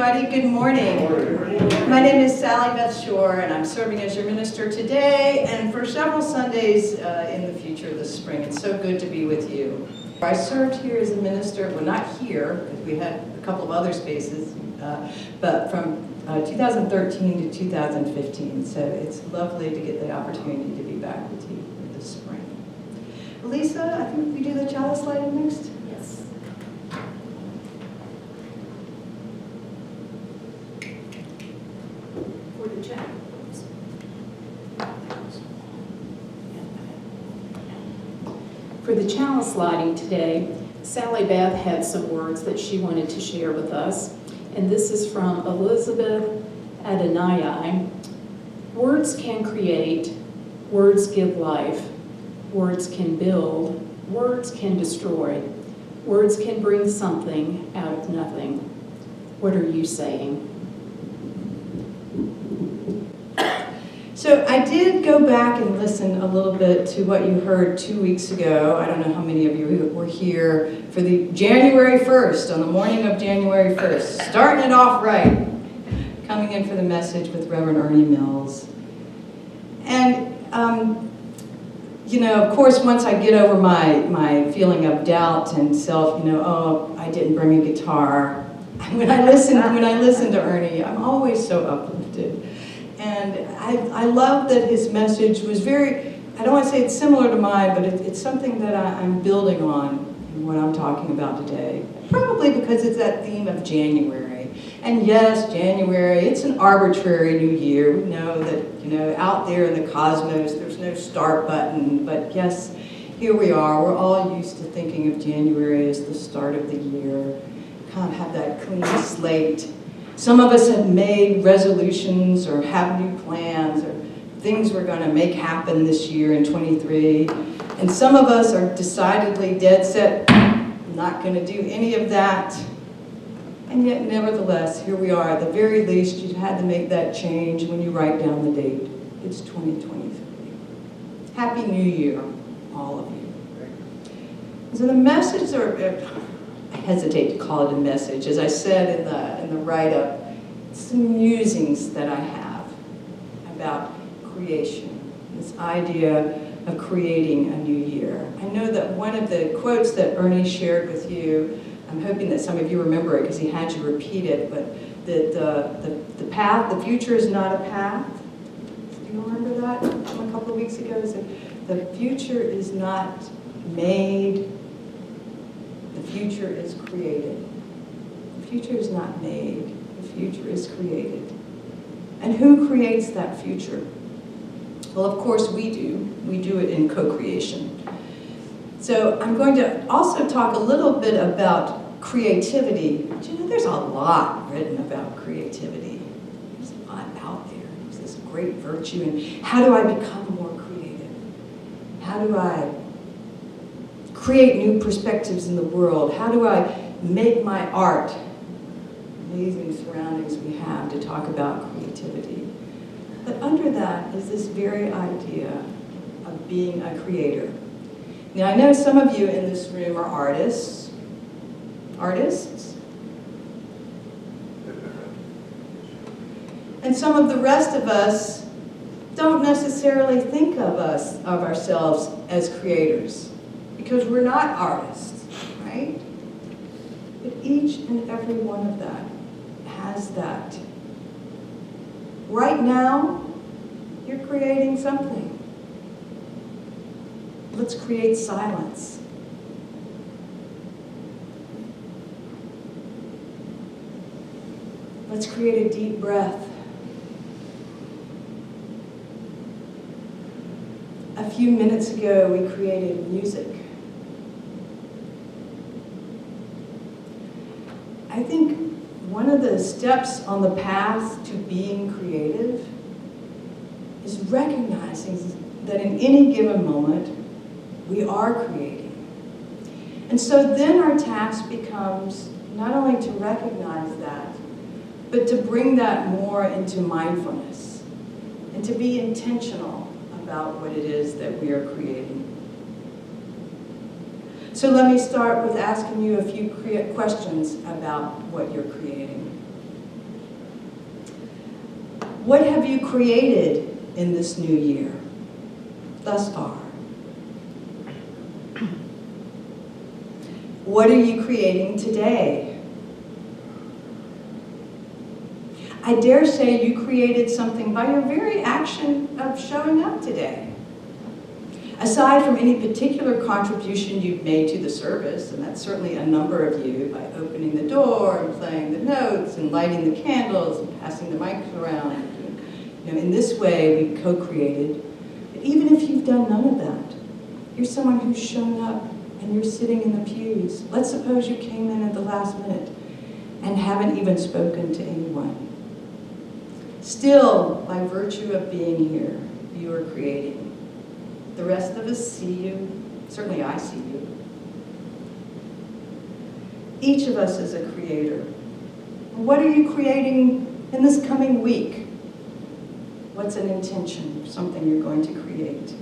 everybody. Good morning. My name is Sally Beth Shore, and I'm serving as your minister today and for several Sundays in the future this spring. It's so good to be with you. I served here as a minister, well, not here, because we had a couple of other spaces, but from 2013 to 2015. So it's lovely to get the opportunity to be back with you this spring. Lisa, I think we do the chalice lighting next? Yes. For the chalice. For the chalice lighting today, Sally Beth had some words that she wanted to share with us. And this is from Elizabeth Adonai. Words can create, words give life, words can build, words can destroy, words can bring something out of nothing. What are you saying? So I did go back and listen a little bit to what you heard 2 weeks ago. I don't know how many of you were here for the January 1st, on the morning of January 1st, starting it off right, coming in for the message with Reverend Ernie Mills. And, you know, of course, once I get over my feeling of doubt and self, oh, I didn't bring a guitar. When I listen to Ernie, I'm always so uplifted. And I love that his message was very, I don't want to say it's similar to mine, but it's something that I'm building on in what I'm talking about today. Probably because it's that theme of January. And yes, January, it's an arbitrary new year. We know that, out there in the cosmos, there's no start button. But yes, here we are. We're all used to thinking of January as the start of the year. Kind of have that clean slate. Some of us have made resolutions or have new plans or things we're going to make happen this year in 23. And some of us are decidedly dead set, not going to do any of that. And yet, nevertheless, here we are. At the very least, you had to make that change when you write down the date. It's 2023. Happy New Year, all of you. So the message, I hesitate to call it a message. As I said in the write-up, some musings that I have about creation, this idea of creating a new year. I know that one of the quotes that Ernie shared with you, I'm hoping that some of you remember it because he had you repeat it, but that the path, the future is not a path. Do you remember that from a couple of weeks ago? It said, the future is not made, the future is created. The future is not made, the future is created. And who creates that future? Well, of course we do. We do it in co-creation. So I'm going to also talk a little bit about creativity. But there's a lot written about creativity. There's a lot out there. There's this great virtue. And how do I become more creative? How do I create new perspectives in the world? How do I make my art? Amazing surroundings we have to talk about creativity. But under that is this very idea of being a creator. Now, I know some of you in this room are artists. Artists? And some of the rest of us don't necessarily think of ourselves as creators because we're not artists, right? But each and every one of that has that. Right now, you're creating something. Let's create silence. Let's create a deep breath. A few minutes ago, we created music. I think one of the steps on the path to being creative is recognizing that in any given moment, we are creating. And so then our task becomes not only to recognize that, but to bring that more into mindfulness and to be intentional about what it is that we are creating. So let me start with asking you a few questions about what you're creating. What have you created in this new year thus far? What are you creating today? I dare say you created something by your very action of showing up today. Aside from any particular contribution you've made to the service, and that's certainly a number of you, by opening the door and playing the notes and lighting the candles and passing the mics around. In this way, we co-created. But even if you've done none of that, you're someone who's shown up and you're sitting in the pews. Let's suppose you came in at the last minute and haven't even spoken to anyone. Still, by virtue of being here, you are creating. The rest of us see you. Certainly I see you. Each of us is a creator. What are you creating in this coming week? What's an intention, something you're going to create?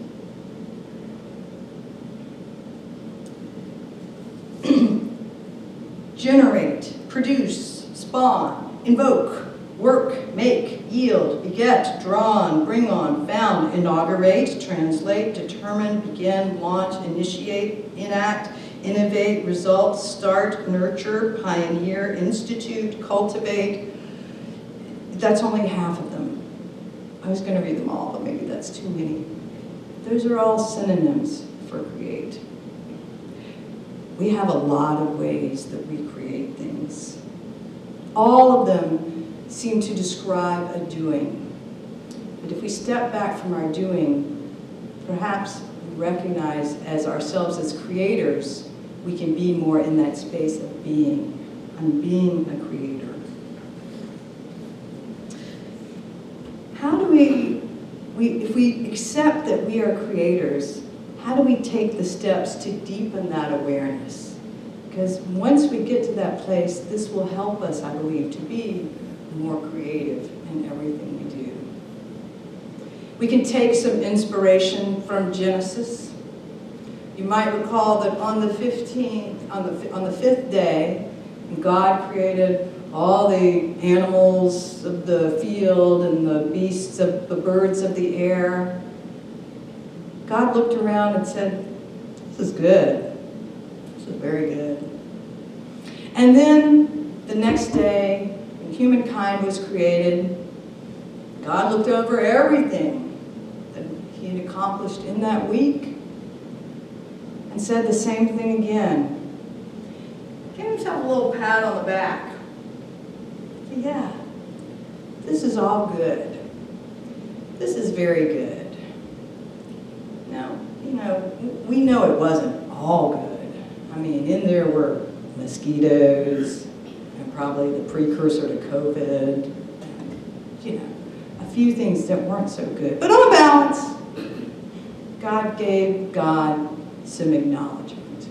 Generate, produce, spawn, invoke, work, make, yield, beget, drawn, bring on, found, inaugurate, translate, determine, begin, launch, initiate, enact, innovate, result, start, nurture, pioneer, institute, cultivate. That's only half of them. I was going to read them all, but maybe that's too many. Those are all synonyms for create. We have a lot of ways that we create things. All of them seem to describe a doing. But if we step back from our doing, perhaps we recognize as ourselves as creators, we can be more in that space of being. I'm being a creator. How do if we accept that we are creators, how do we take the steps to deepen that awareness? Because once we get to that place, this will help us, I believe, to be more creative in everything we do. We can take some inspiration from Genesis. You might recall that on the 5th day, God created all the animals of the field and the beasts of the birds of the air. God looked around and said, "This is good. This is very good." And then the next day, when humankind was created, God looked over everything that he had accomplished in that week and said the same thing again. Give himself a little pat on the back. Yeah, this is all good. This is very good. Now, we know it wasn't all good. I mean, in there were mosquitoes and probably the precursor to COVID, and, a few things that weren't so good. But on balance, God gave God some acknowledgement.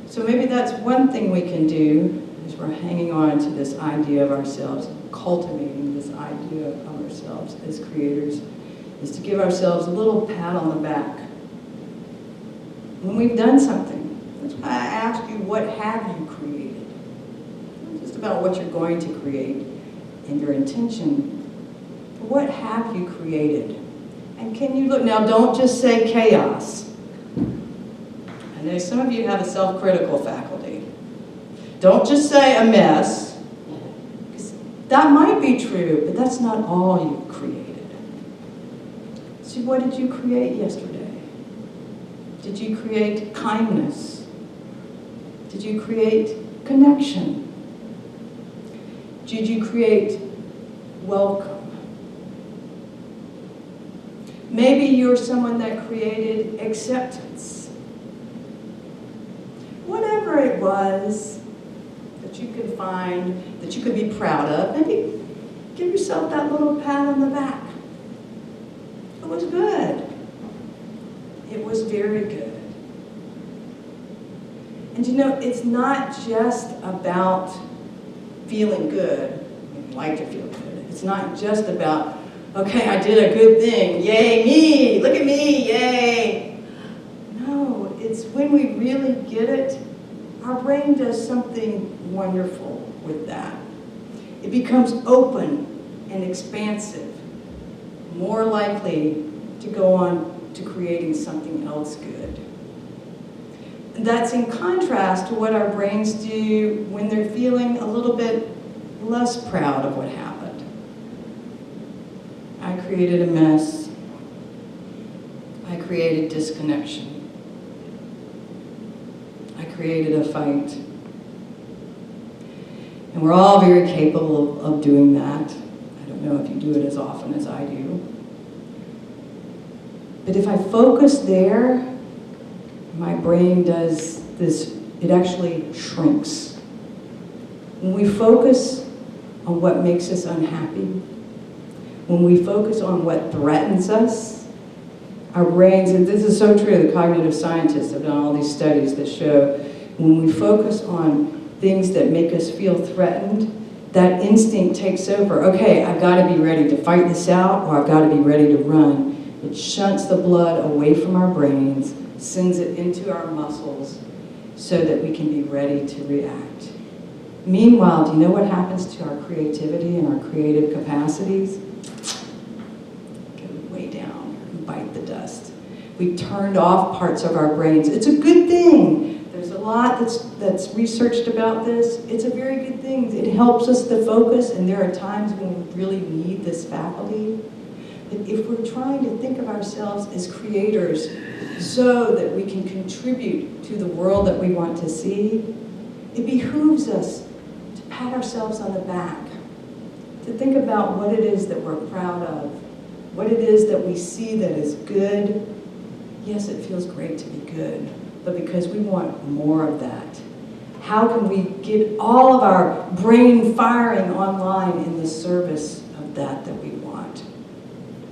So maybe that's one thing we can do as we're hanging on to this idea of ourselves, cultivating this idea of ourselves as creators, is to give ourselves a little pat on the back when we've done something. That's why I asked you, what have you created? Not just about what you're going to create and your intention, but what have you created? And can you look, now don't just say chaos. I know some of you have a self-critical faculty. Don't just say a mess, because that might be true, but that's not all you've created. So what did you create yesterday? Did you create kindness? Did you create connection? Did you create welcome? Maybe you're someone that created acceptance. Whatever it was that you could find, that you could be proud of, maybe give yourself that little pat on the back. It was good. It was very good. And it's not just about feeling good. You'd like to feel good. It's not just about, okay, I did a good thing. Yay, me. Look at me. Yay. No, it's when we really get it, our brain does something wonderful with that. It becomes open and expansive, more likely to go on to creating something else good. And that's in contrast to what our brains do when they're feeling a little bit less proud of what happened. I created a mess. I created disconnection. I created a fight. And we're all very capable of doing that. I don't know if you do it as often as I do. But if I focus there, my brain does this, it actually shrinks. When we focus on what makes us unhappy, when we focus on what threatens us, our brains, and this is so true, the cognitive scientists have done all these studies that show when we focus on things that make us feel threatened, that instinct takes over. Okay, I've got to be ready to fight this out, or I've got to be ready to run. It shunts the blood away from our brains, sends it into our muscles so that we can be ready to react. Meanwhile, do you know what happens to our creativity and our creative capacities? Go way down and bite the dust. We turned off parts of our brains. It's a good thing. There's a lot that's researched about this. It's a very good thing. It helps us to focus, and there are times when we really need this faculty. But if we're trying to think of ourselves as creators so that we can contribute to the world that we want to see, it behooves us to pat ourselves on the back, to think about what it is that we're proud of, what it is that we see that is good. Yes, it feels great to be good, but because we want more of that. How can we get all of our brain firing online in the service of that we want?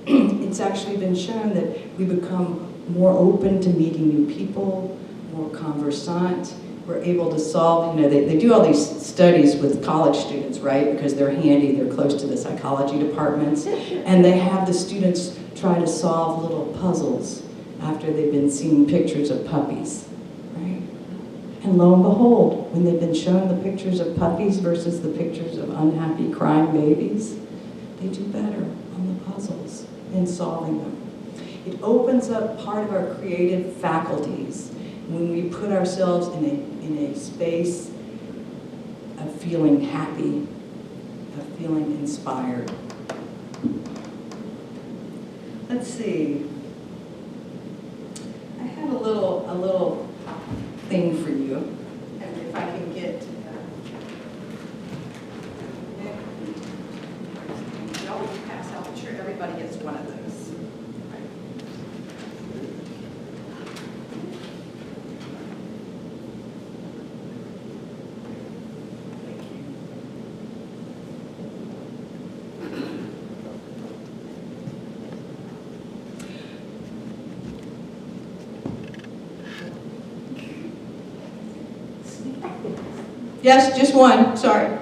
It's actually been shown that we become more open to meeting new people, more conversant. We're able to solve, they do all these studies with college students, right? Because they're handy, they're close to the psychology departments. And they have the students try to solve little puzzles after they've been seeing pictures of puppies, right? And lo and behold, when they've been shown the pictures of puppies versus the pictures of unhappy crying babies, they do better on the puzzles in solving them. It opens up part of our creative faculties when we put ourselves in a space of feeling happy, of feeling inspired. Let's see. I have a little thing for you, and if I can get. You always pass out. I'm sure everybody gets one of those. Yes, just one, sorry.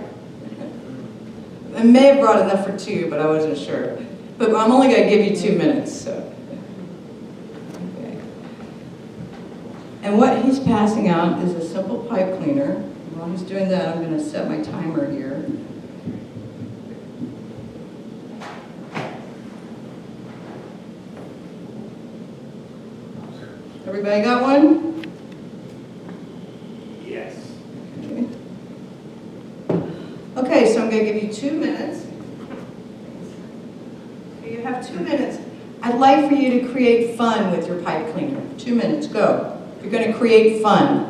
I may have brought enough for two, but I wasn't sure. But I'm only going to give you 2 minutes, so. Okay. And what he's passing out is a simple pipe cleaner. While he's doing that, I'm going to set my timer here. Everybody got one? Okay, so I'm going to give you 2 minutes. So you have 2 minutes. I'd like for you to create fun with your pipe cleaner. 2 minutes, go. You're going to create fun.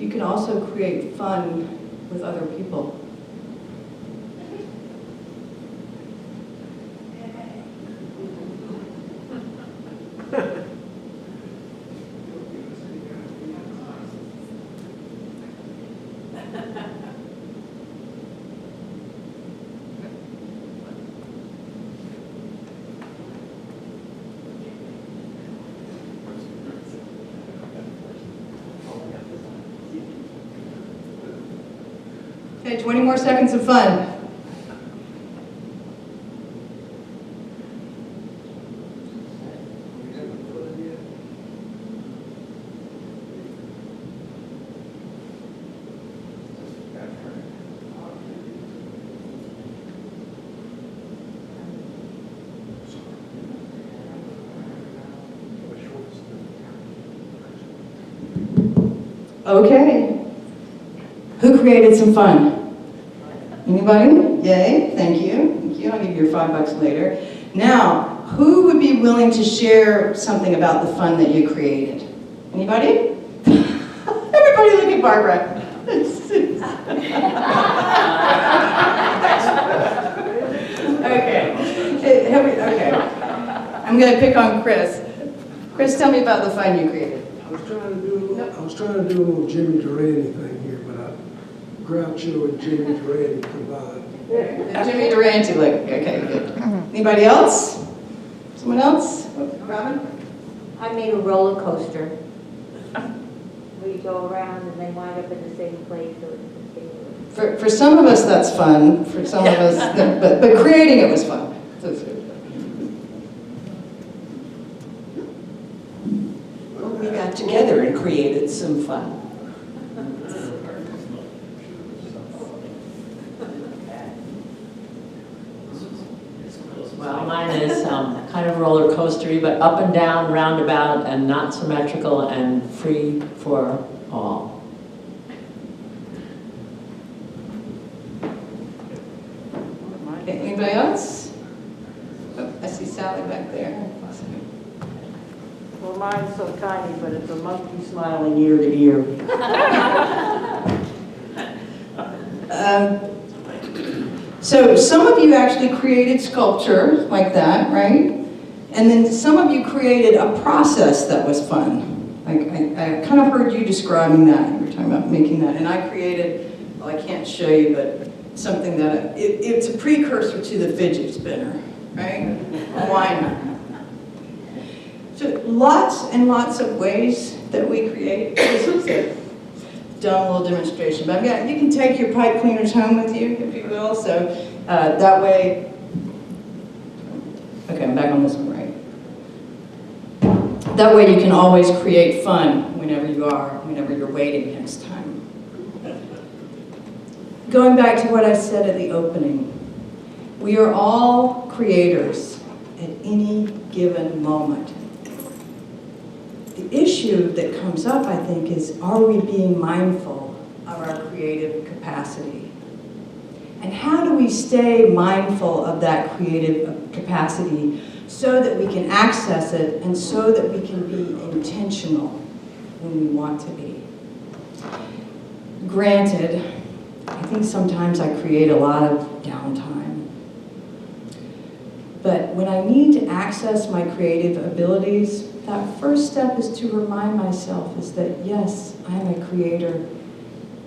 you can also create fun with other people. Okay, 20 more seconds of fun. Okay. Who created some fun? Anybody? Yay, thank you. Thank you. I'll give you your $5 later. Now, who would be willing to share something about the fun that you created? Anybody? Everybody look at Barbara. Okay. Okay. I'm going to pick on Chris. Chris, tell me about the fun you created. I was trying to do a little Jimmy Durante thing here, but Groucho and Jimmy Durante combined. Jimmy Durante, look. Okay, good. Anybody else? Someone else? Robin? I made a roller coaster where you go around and they wind up in the same place. So it's continuous. For some of us, that's fun. For some of us, but creating it was fun. Well, we got together and created some fun. Well, mine is kind of roller coastery, but up and down, roundabout, and not symmetrical, and free for all. Anybody else? Oh, I see Sally back there. Well, mine's so tiny, but it's a monkey smiling ear to ear. So some of you actually created sculpture like that, right? And then some of you created a process that was fun. I kind of heard you describing that. You were talking about making that. And I created, well, I can't show you, but something that, it's a precursor to the fidget spinner, right? Why not? So lots and lots of ways that we create. This is a dumb little demonstration, but yeah, you can take your pipe cleaners home with you, if you will, so that way, okay, I'm back on this one, right? That way you can always create fun whenever you're waiting next time. Going back to what I said at the opening, we are all creators at any given moment. The issue that comes up, I think, is are we being mindful of our creative capacity? And how do we stay mindful of that creative capacity so that we can access it and so that we can be intentional when we want to be? Granted, I think sometimes I create a lot of downtime. But when I need to access my creative abilities, that first step is to remind myself is that, yes, I am a creator,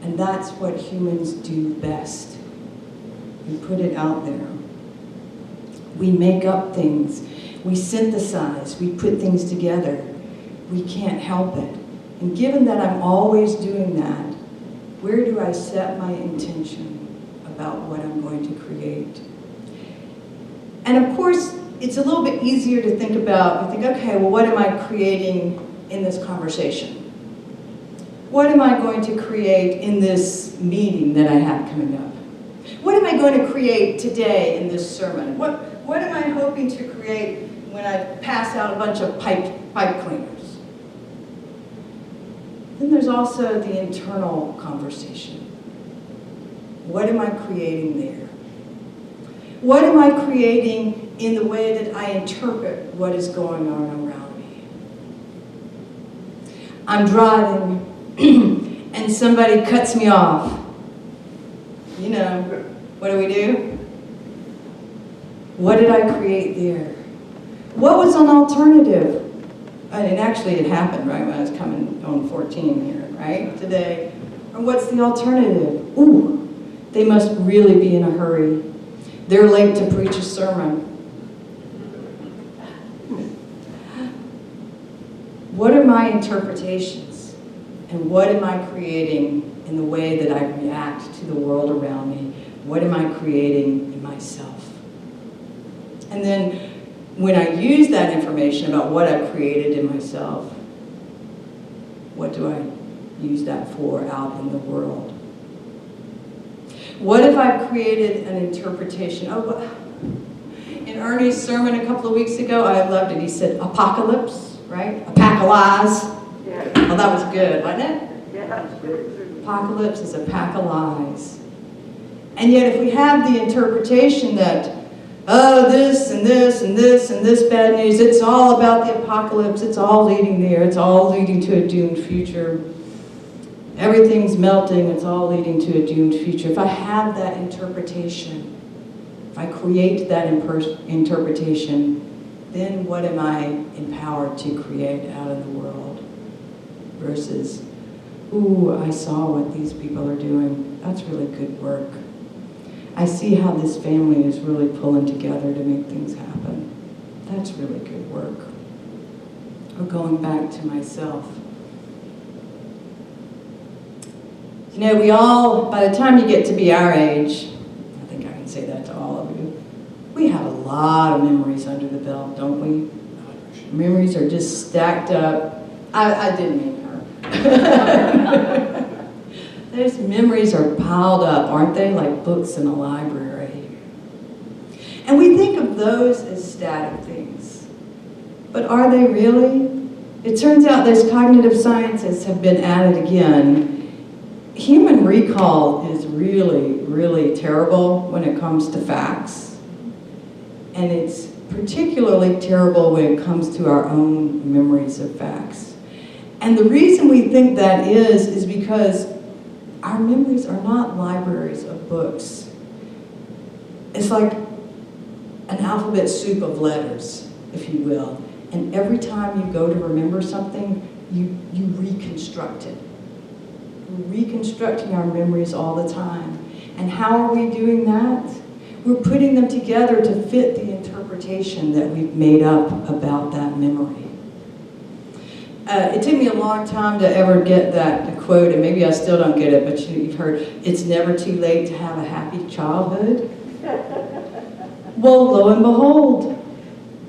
and that's what humans do best. We put it out there. We make up things. We synthesize. We put things together. We can't help it. And given that I'm always doing that, where do I set my intention about what I'm going to create? And of course, it's a little bit easier to think about, you think, okay, well, what am I creating in this conversation? What am I going to create in this meeting that I have coming up? What am I going to create today in this sermon? What am I hoping to create when I pass out a bunch of pipe cleaners? Then there's also the internal conversation. What am I creating there? What am I creating in the way that I interpret what is going on around me? I'm driving and somebody cuts me off. You know, what do? What did I create there? What was an alternative? And actually it happened right when I was coming on 14 here, right, today. And what's the alternative? Ooh, they must really be in a hurry. They're late to preach a sermon. What are my interpretations? And what am I creating in the way that I react to the world around me? What am I creating in myself? And then when I use that information about what I've created in myself, what do I use that for out in the world? What if I've created an interpretation? In Ernie's sermon a couple of weeks ago, I loved it. He said, apocalypse, right? A pack of lies. Yeah. Well, that was good, wasn't it? Yeah, that's good. Apocalypse is a pack of lies. And yet if we have the interpretation that, oh, this and this and this and this bad news, it's all about the apocalypse, it's all leading there, it's all leading to a doomed future. Everything's melting, it's all leading to a doomed future. If I have that interpretation, if I create that interpretation, then what am I empowered to create out in the world? Versus, ooh, I saw what these people are doing. That's really good work. I see how this family is really pulling together to make things happen. That's really good work. Or going back to myself. You know, we all, by the time you get to be our age, I think I can say that to all of you, we have a lot of memories under the belt, don't we? Memories are just stacked up. I didn't mean her. Those memories are piled up, aren't they? Like books in a library. And we think of those as static things. But are they really? It turns out those cognitive sciences have been added again. Human recall is really, really terrible when it comes to facts. And it's particularly terrible when it comes to our own memories of facts. And the reason we think that is because our memories are not libraries of books. It's like an alphabet soup of letters, if you will. And every time you go to remember something, you reconstruct it. We're reconstructing our memories all the time. And how are we doing that? We're putting them together to fit the interpretation that we've made up about that memory. It took me a long time to ever get that quote, and maybe I still don't get it, but you've heard, it's never too late to have a happy childhood. Well, lo and behold,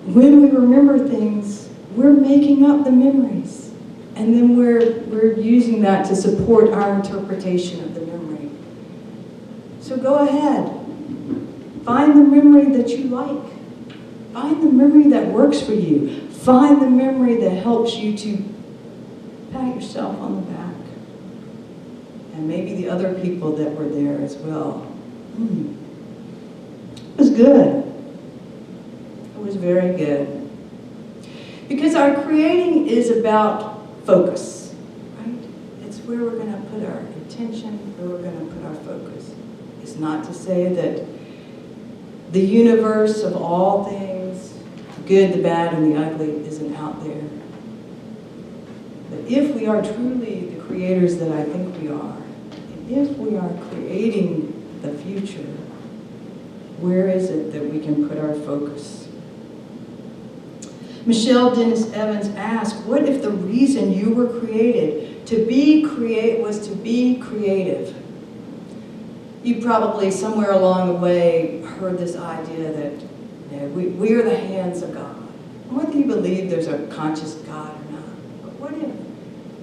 when we remember things, we're making up the memories. And then we're using that to support our interpretation of the memory. So go ahead. Find the memory that you like. Find the memory that works for you. Find the memory that helps you to pat yourself on the back. And maybe the other people that were there as well. It was good. It was very good. Because our creating is about focus, right? It's where we're going to put our attention, where we're going to put our focus. It's not to say that the universe of all things, the good, the bad, and the ugly, isn't out there. But if we are truly the creators that I think we are, and if we are creating the future, where is it that we can put our focus? Michelle Dennis Evans asked, what if the reason you were created was to be creative? You probably somewhere along the way heard this idea that we are the hands of God. And whether you believe there's a conscious God or not, but what if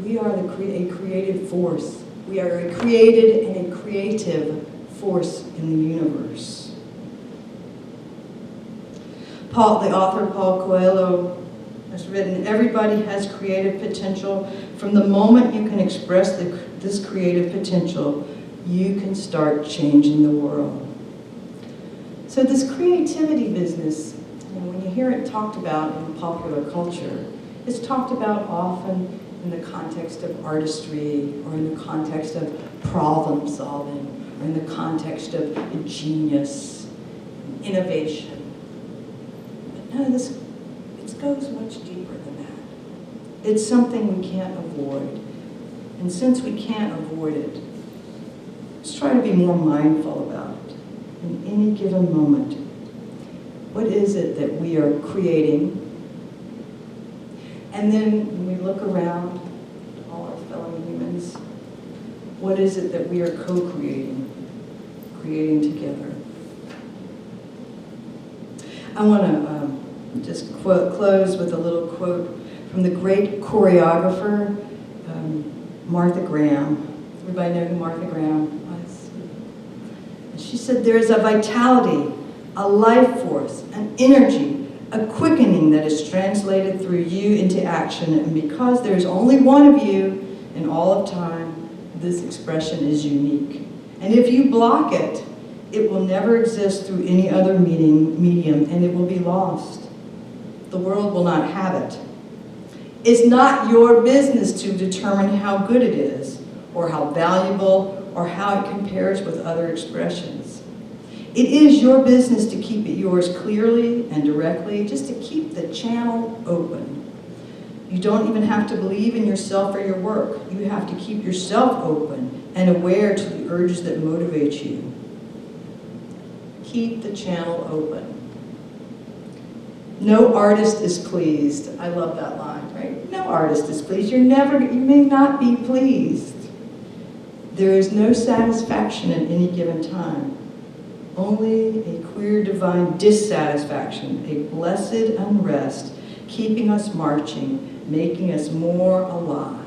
we are a creative force? We are a created and a creative force in the universe. The author Paul Coelho has written, everybody has creative potential. From the moment you can express this creative potential, you can start changing the world. So this creativity business, when you hear it talked about in popular culture, it's talked about often in the context of artistry, or in the context of problem solving, or in the context of genius, innovation. But no, this goes much deeper than that. It's something we can't avoid. And since we can't avoid it, let's try to be more mindful about it in any given moment. What is it that we are creating? And then when we look around all our fellow humans, what is it that we are co-creating, creating together? I want to just close with a little quote from the great choreographer, Martha Graham. Everybody know who Martha Graham was? She said, there is a vitality, a life force, an energy, a quickening that is translated through you into action. And because there is only one of you in all of time, this expression is unique. And if you block it, it will never exist through any other medium, and it will be lost. The world will not have it. It's not your business to determine how good it is, or how valuable, or how it compares with other expressions. It is your business to keep it yours clearly and directly, just to keep the channel open. You don't even have to believe in yourself or your work. You have to keep yourself open and aware to the urges that motivate you. Keep the channel open. No artist is pleased. I love that line, right? No artist is pleased. You may not be pleased. There is no satisfaction at any given time. Only a queer divine dissatisfaction, a blessed unrest, keeping us marching, making us more alive.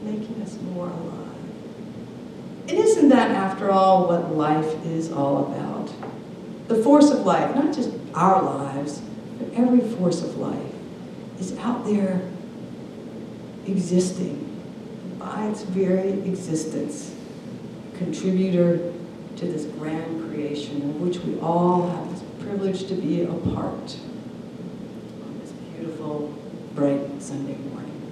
Making us more alive. And isn't that, after all, what life is all about? The force of life, not just our lives, but every force of life is out there existing by its very existence, a contributor to this grand creation of which we all have this privilege to be a part on this beautiful, bright Sunday morning.